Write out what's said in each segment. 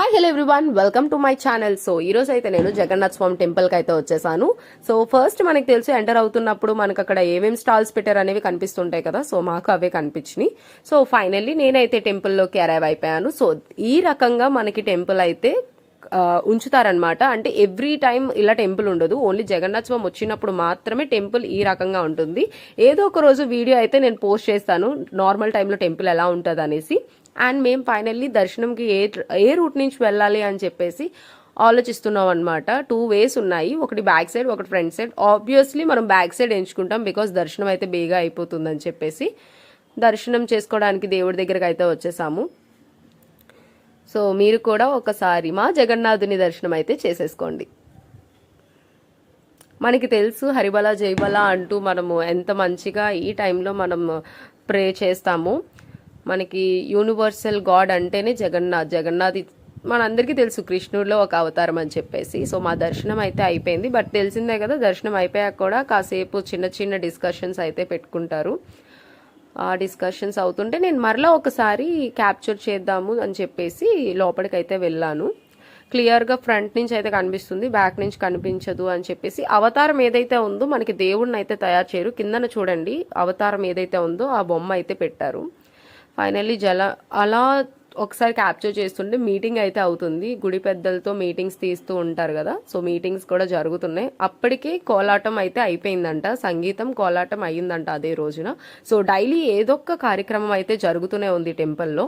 Hi hello everyone, welcome to my channel. So ఈ రోజు అయితే నేను జగన్నాథ్ స్వామి టెంపుల్ కి అయితే వచ్చేసాను. సో ఫస్ట్ మనకి తెలిసి ఎంటర్ అవుతున్నప్పుడు మనకు అక్కడ ఏమేమి స్టాల్స్ పెట్టారు అనేవి కనిపిస్తుంటాయి కదా. సో మాకు అవే కనిపించినాయి. సో ఫైనల్లీ నేనైతే టెంపుల్ లోకి అరైవ్ అయిపోయాను. సో ఈ రకంగా మనకి టెంపుల్ అయితే ఉంచుతారనమాట. అంటే ఎవ్రీ టైం ఇలా టెంపుల్ ఉండదు, ఓన్లీ జగన్నాథ్ స్వామి వచ్చినప్పుడు మాత్రమే టెంపుల్ ఈ రకంగా ఉంటుంది. ఏదో ఒక రోజు వీడియో అయితే నేను పోస్ట్ చేస్తాను నార్మల్ టైంలో టెంపుల్ ఎలా ఉంటుంది అనేసి. అండ్ మేము ఫైనల్లీ దర్శనంకి ఏ రూట్ నుంచి వెళ్ళాలి అని చెప్పేసి ఆలోచిస్తున్నాం అనమాట. 2 ways ఉన్నాయి, ఒకటి బ్యాక్ సైడ్ ఒకటి ఫ్రంట్ సైడ్. ఆబ్వియస్లీ మనం బ్యాక్ సైడ్ ఎంచుకుంటాం బికాస్ దర్శనం అయితే బేగా అయిపోతుందని చెప్పేసి. దర్శనం చేసుకోవడానికి దేవుడి దగ్గరకు అయితే వచ్చేసాము. సో మీరు కూడా ఒకసారి మా జగన్నాథుని దర్శనం అయితే చేసేసుకోండి. మనకి తెలుసు హరిబల జైబల అంటూ మనము ఎంత మంచిగా ఈ టైంలో మనం ప్రే చేస్తాము. మనకి యూనివర్సల్ గాడ్ అంటేనే జగన్నాథ్ మనందరికీ తెలుసు కృష్ణుడిలో ఒక అవతారం అని చెప్పేసి. సో మా దర్శనం అయితే అయిపోయింది. బట్ తెలిసిందే కదా, దర్శనం అయిపోయాక కూడా కాసేపు చిన్న చిన్న డిస్కషన్స్ అయితే పెట్టుకుంటారు. ఆ డిస్కషన్స్ అవుతుంటే నేను మరలా ఒకసారి క్యాప్చర్ చేద్దాము అని చెప్పేసి లోపలికి అయితే వెళ్ళాను. క్లియర్గా ఫ్రంట్ నుంచి అయితే కనిపిస్తుంది, బ్యాక్ నుంచి కనిపించదు అని చెప్పేసి. అవతారం ఏదైతే ఉందో మనకి దేవుడిని అయితే తయారు చేయరు. కిందన చూడండి, అవతారం ఏదైతే ఉందో ఆ బొమ్మ అయితే పెట్టారు. ఫైనల్లీ అలా ఒకసారి క్యాప్చర్ చేస్తుంటే మీటింగ్ అయితే అవుతుంది. గుడి పెద్దలతో మీటింగ్స్ తీస్తూ ఉంటారు కదా. సో మీటింగ్స్ కూడా జరుగుతున్నాయి. అప్పటికే కోలాటం అయితే అయిపోయిందంట, సంగీతం కోలాటం అయ్యిందంట అదే రోజున. సో డైలీ ఏదో ఒక కార్యక్రమం అయితే జరుగుతూనే ఉంది టెంపుల్లో.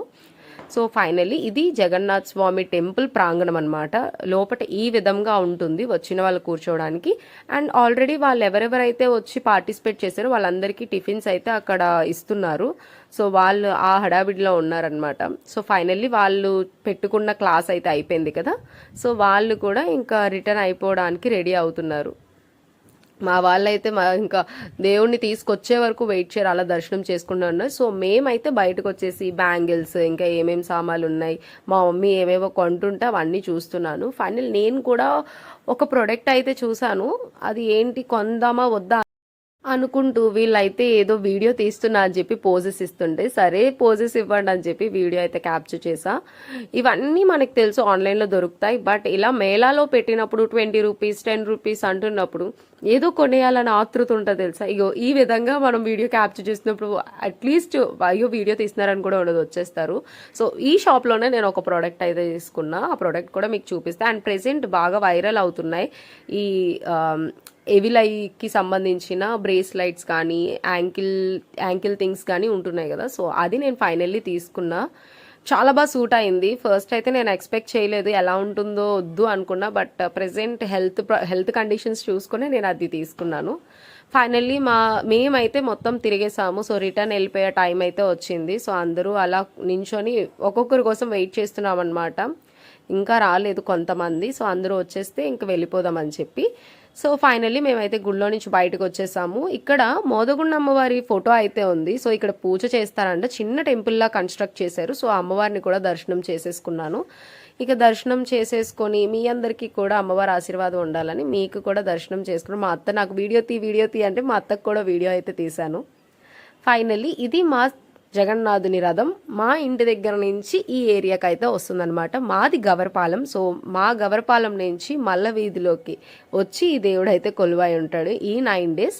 సో ఫైనల్లీ ఇది జగన్నాథ్ స్వామి టెంపుల్ ప్రాంగణం అనమాట. లోపల ఈ విధంగా ఉంటుంది వచ్చిన వాళ్ళు కూర్చోవడానికి. అండ్ ఆల్రెడీ వాళ్ళు ఎవరెవరైతే వచ్చి పార్టిసిపేట్ చేశారో వాళ్ళందరికీ టిఫిన్స్ అయితే అక్కడ ఇస్తున్నారు. సో వాళ్ళు ఆ హడావిడిలో ఉన్నారనమాట. సో ఫైనల్లీ వాళ్ళు పెట్టుకున్న క్లాస్ అయితే అయిపోయింది కదా. సో వాళ్ళు కూడా ఇంకా రిటర్న్ అయిపోవడానికి రెడీ అవుతున్నారు. మా వాళ్ళైతే ఇంకా దేవుణ్ణి తీసుకొచ్చే వరకు వెయిట్ చేయరు, అలా దర్శనం చేసుకుంటూ ఉన్నారు. సో మేమైతే బయటకు వచ్చేసి బ్యాంగిల్స్ ఇంకా ఏమేమి సామాన్లు ఉన్నాయి, మా మమ్మీ ఏమేవో కొంటుంటే అవన్నీ చూస్తున్నాను. ఫైనల్ నేను కూడా ఒక ప్రోడక్ట్ అయితే చూసాను. అది ఏంటి కొందామా వద్దా అనుకుంటూ వీళ్ళైతే ఏదో వీడియో తీస్తున్నా అని చెప్పి పోజెస్ ఇస్తుంటే, సరే పోజెస్ ఇవ్వండి అని చెప్పి వీడియో అయితే క్యాప్చర్ చేసా. ఇవన్నీ మనకు తెలుసు ఆన్లైన్లో దొరుకుతాయి. బట్ ఇలా మేళాలో పెట్టినప్పుడు 20 రూపీస్ 10 రూపీస్ అంటున్నప్పుడు ఏదో కొనేయాలని ఆతృత ఉంటుంది తెలుసా. ఇగో ఈ విధంగా మనం వీడియో క్యాప్చర్ చేసినప్పుడు అట్లీస్ట్ అయ్యో వీడియో తీస్తున్నారని కూడా ఉండదు, వచ్చేస్తారు. సో ఈ షాప్లోనే నేను ఒక ప్రోడక్ట్ అయితే తీసుకున్నా. ఆ ప్రోడక్ట్ కూడా మీకు చూపిస్తాను. అండ్ ప్రెసెంట్ బాగా వైరల్ అవుతున్నాయి ఈ ఎవిలైకి సంబంధించిన బ్రేస్లైట్స్ కానీ యాంకిల్ థింగ్స్ కానీ ఉంటున్నాయి కదా. సో అది నేను ఫైనల్లీ తీసుకున్నా. చాలా బాగా సూట్ అయింది. ఫస్ట్ అయితే నేను ఎక్స్పెక్ట్ చేయలేదు ఎలా ఉంటుందో, వద్దు అనుకున్నా. బట్ ప్రెసెంట్ హెల్త్ కండిషన్స్ చూసుకుని నేను అది తీసుకున్నాను. ఫైనల్లీ మేమైతే మొత్తం తిరిగేసాము. సో రిటర్న్ వెళ్ళిపోయే టైం అయితే వచ్చింది. సో అందరూ అలా నించొని ఒక్కొక్కరి కోసం వెయిట్ చేస్తున్నాం అనమాట. ఇంకా రాలేదు కొంతమంది. సో అందరూ వచ్చేస్తే ఇంక వెళ్ళిపోదామని చెప్పి. సో ఫైనల్లీ మేమైతే గుళ్ళో నుంచి బయటకు వచ్చేసాము. ఇక్కడ మోదగుండ అమ్మవారి ఫోటో అయితే ఉంది. సో ఇక్కడ పూజ చేస్తారంట, చిన్న టెంపుల్లా కన్స్ట్రక్ట్ చేశారు. సో అమ్మవారిని కూడా దర్శనం చేసేసుకున్నాను. ఇక దర్శనం చేసేసుకొని మీ అందరికీ కూడా అమ్మవారి ఆశీర్వాదం ఉండాలని మీకు కూడా దర్శనం చేసుకున్నాను. మా అత్త నాకు వీడియో తీ అంటే మా అత్తకు కూడా వీడియో అయితే తీశాను. ఫైనల్లీ ఇది మా జగన్నాథుని రథం మా ఇంటి దగ్గర నుంచి ఈ ఏరియాకి అయితే వస్తుందన్నమాట. మాది గవరపాలెం. సో మా గవరపాలెం నుంచి మల్ల వీధిలోకి వచ్చి ఈ దేవుడు అయితే కొలువై ఉంటాడు ఈ 9 days.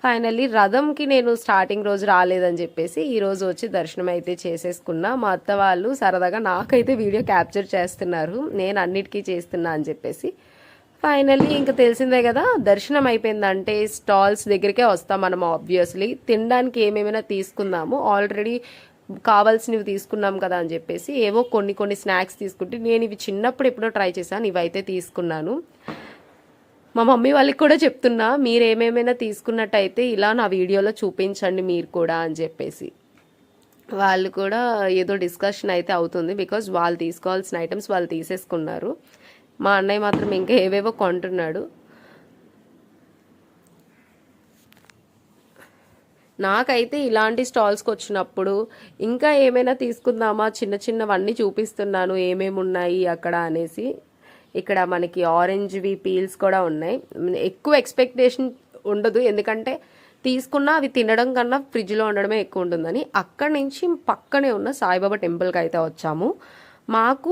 ఫైనల్లీ రథంకి నేను స్టార్టింగ్ రోజు రాలేదని చెప్పేసి ఈ రోజు వచ్చి దర్శనం అయితే చేసేసుకున్నా. మా అత్త వాళ్ళు సరదాగా నాకైతే వీడియో క్యాప్చర్ చేస్తున్నారు, నేను అన్నిటికీ చేస్తున్నా అని చెప్పేసి. ఫైనల్లీ ఇంకా తెలిసిందే కదా, దర్శనం అయిపోయిందంటే స్టాల్స్ దగ్గరికే వస్తాం మనం. ఆబ్వియస్లీ తినడానికి ఏమేమైనా తీసుకుందాము, ఆల్రెడీ కావాల్సినవి తీసుకున్నాం కదా అని చెప్పేసి ఏవో కొన్ని స్నాక్స్ తీసుకుంటే, నేను ఇవి చిన్నప్పుడు ఎప్పుడో ట్రై చేశాను, ఇవైతే తీసుకున్నాను. మా మమ్మీ వాళ్ళకి కూడా చెప్తున్నా, మీరు ఏమేమైనా తీసుకున్నట్టయితే ఇలా నా వీడియోలో చూపించండి మీరు కూడా అని చెప్పేసి. వాళ్ళు కూడా ఏదో డిస్కషన్ అయితే అవుతుంది బికాజ్ వాళ్ళు తీసుకోవాల్సిన ఐటమ్స్ వాళ్ళు తీసేసుకున్నారు. మా అన్నయ్య మాత్రం ఇంకా ఏవేవో కొంటున్నాడు. నాకైతే ఇలాంటి స్టాల్స్కి వచ్చినప్పుడు ఇంకా ఏమైనా తీసుకుందామా, చిన్నవన్నీ చూపిస్తున్నాను ఏమేమి ఉన్నాయి అక్కడ అనేసి. ఇక్కడ మనకి ఆరెంజ్వి పీల్స్ కూడా ఉన్నాయి. ఎక్కువ ఎక్స్పెక్టేషన్ ఉండదు, ఎందుకంటే తీసుకున్నా అవి తినడం కన్నా ఫ్రిడ్జ్లో ఉండడమే ఎక్కువ ఉంటుందని. అక్కడి నుంచి పక్కనే ఉన్న సాయిబాబా టెంపుల్కి అయితే వచ్చాము. మాకు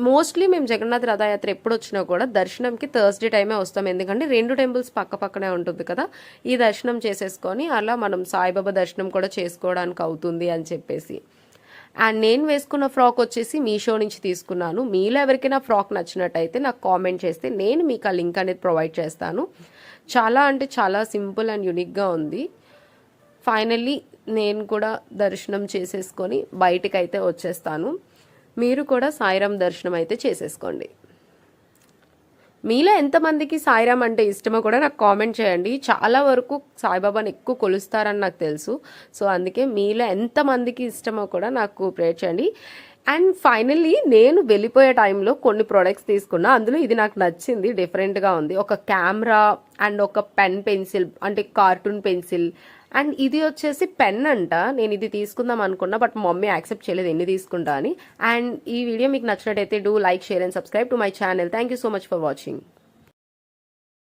మోస్ట్లీ మేము జగన్నాథ్ రథయాత్ర ఎప్పుడు వచ్చినా కూడా దర్శనంకి థర్స్డే టైమే వస్తాం, ఎందుకంటే 2 టెంపుల్స్ పక్క పక్కనే ఉంటుంది కదా, ఈ దర్శనం చేసేసుకొని అలా మనం సాయిబాబా దర్శనం కూడా చేసుకోవడానికి అవుతుంది అని చెప్పేసి. అండ్ నేను వేసుకున్న ఫ్రాక్ వచ్చేసి మీషో నుంచి తీసుకున్నాను. మీలో ఎవరికైనా ఫ్రాక్ నచ్చినట్టయితే నాకు కామెంట్ చేస్తే నేను మీకు ఆ లింక్ అనేది ప్రొవైడ్ చేస్తాను. చాలా అంటే చాలా సింపుల్ అండ్ యూనిక్గా ఉంది. ఫైనల్లీ నేను కూడా దర్శనం చేసేసుకొని బయటికైతే వచ్చేస్తాను. మీరు కూడా సాయిరామ్ దర్శనం అయితే చేసేసుకోండి. మీలో ఎంతమందికి సాయిరామ్ అంటే ఇష్టమో కూడా నాకు కామెంట్ చేయండి. చాలా వరకు సాయిబాబాని ఎక్కువ కొలుస్తారని నాకు తెలుసు. సో అందుకే మీలో ఎంతమందికి ఇష్టమో కూడా నాకు ప్రేర్ చేయండి. అండ్ ఫైనల్లీ నేను వెళ్ళిపోయే టైంలో కొన్ని ప్రొడక్ట్స్ తీసుకున్నా. అందులో ఇది నాకు నచ్చింది, డిఫరెంట్గా ఉంది. ఒక కెమెరా అండ్ ఒక పెన్సిల్ అంటే కార్టూన్ పెన్సిల్. అండ్ ఇది వచ్చేసి పెన్ అంట. నేను ఇది తీసుకుందాం అనుకున్నా, బట్ మమ్మీ యాక్సెప్ట్ చేయలేదు ఎన్ని తీసుకుంటా అని. అండ్ ఈ వీడియో మీకు నచ్చినట్టయితే do like, share and subscribe to my channel. Thank you so much for watching.